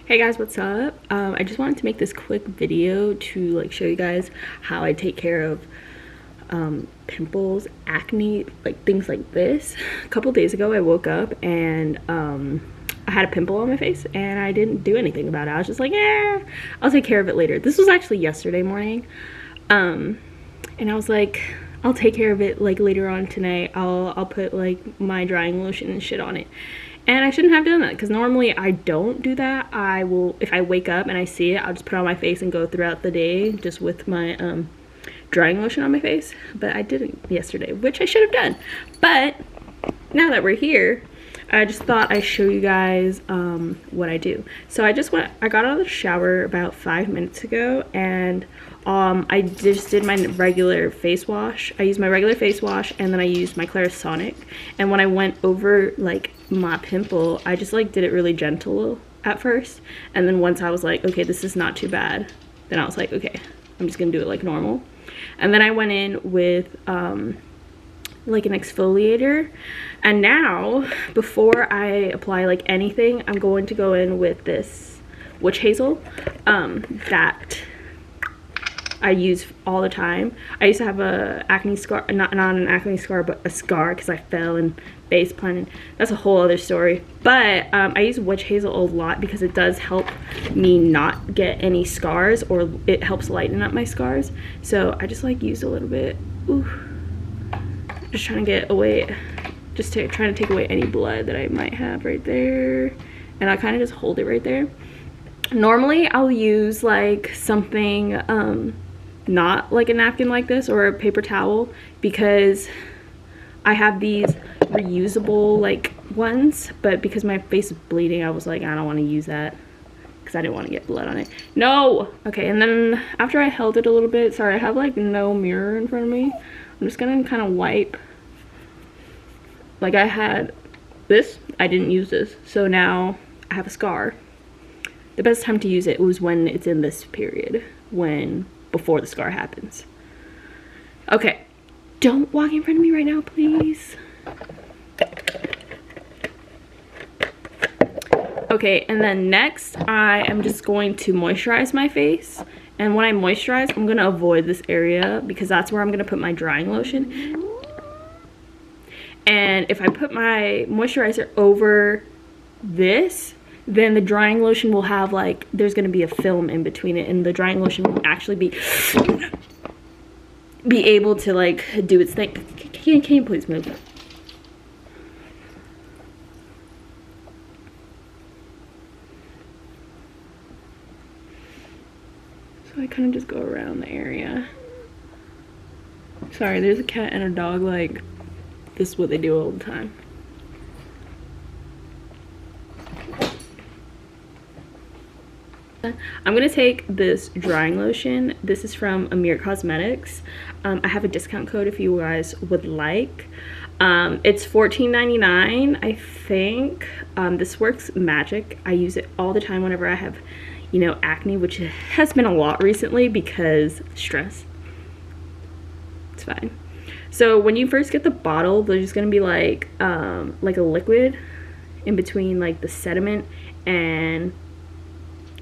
Hey guys, what's up? I just wanted to make this quick video to show you guys how I take care of pimples, acne, things like this. A couple days ago I woke up and I had a pimple on my face and I didn't do anything about it. I was just like, yeah, I'll take care of it later. This was actually yesterday morning. And I was like, I'll take care of it later on tonight. I'll put my drying lotion and shit on it. And I shouldn't have done that because normally I don't do that. I will, if I wake up and I see it, I'll just put it on my face and go throughout the day just with my drying lotion on my face. But I didn't yesterday, which I should have done. But now that we're here, I just thought I'd show you guys what I do. So I got out of the shower about 5 minutes ago, and I just did my regular face wash. I used my regular face wash, and then I used my Clarisonic. And when I went over my pimple, I just did it really gentle at first, and then once I was like, okay, this is not too bad, then I was like, okay, I'm just gonna do it like normal. And then I went in with an exfoliator, and now before I apply anything, I'm going to go in with this witch hazel that I use all the time. I used to have a acne scar, not an acne scar, but a scar because I fell and face planted. That's a whole other story. But I use witch hazel a lot because it does help me not get any scars, or it helps lighten up my scars. So I just use a little bit. Ooh. Just trying to get away, trying to take away any blood that I might have right there. And I kind of just hold it right there. Normally I'll use something not like a napkin like this or a paper towel, because I have these reusable ones, but because my face is bleeding, I was like, I don't want to use that because I didn't want to get blood on it. No! Okay, and then after I held it a little bit, sorry, I have no mirror in front of me. I'm just gonna kind of wipe. I had this, I didn't use this, so now I have a scar. The best time to use it was when it's in this period, before the scar happens. Okay, don't walk in front of me right now, please. Okay, and then next I am just going to moisturize my face. And when I moisturize, I'm gonna avoid this area because that's where I'm gonna put my drying lotion. And if I put my moisturizer over this, then the drying lotion will have there's gonna be a film in between it, and the drying lotion won't actually be able to do its thing. Can you please move? So I kind of just go around the area. Sorry, there's a cat and a dog. This is what they do all the time. I'm gonna take this drying lotion. This is from Amir Cosmetics. I have a discount code if you guys would like. It's $14.99, I think. This works magic. I use it all the time whenever I have acne, which has been a lot recently because stress. It's fine. So when you first get the bottle, there's gonna be like a liquid in between the sediment and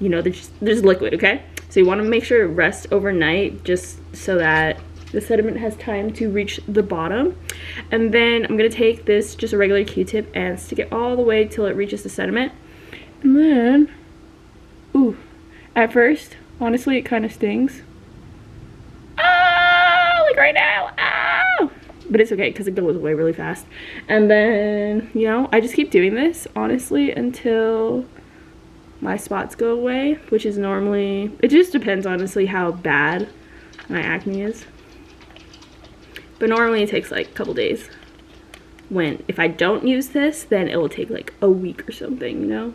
there's liquid, okay? So you want to make sure it rests overnight just so that the sediment has time to reach the bottom. And then I'm gonna take this, just a regular Q-tip, and stick it all the way till it reaches the sediment. And then, ooh, at first, honestly, it kind of stings. Oh, right now, ow! But it's okay because it goes away really fast. And then, I just keep doing this, honestly, until my spots go away, which is normally, it just depends, honestly, how bad my acne is. But normally it takes a couple days. If I don't use this, then it will take a week or something,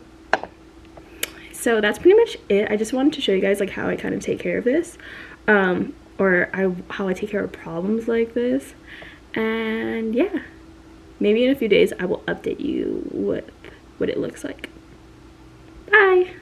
So that's pretty much it. I just wanted to show you guys how I kind of take care of this, or how I take care of problems like this. And yeah, maybe in a few days I will update you what it looks like. Bye.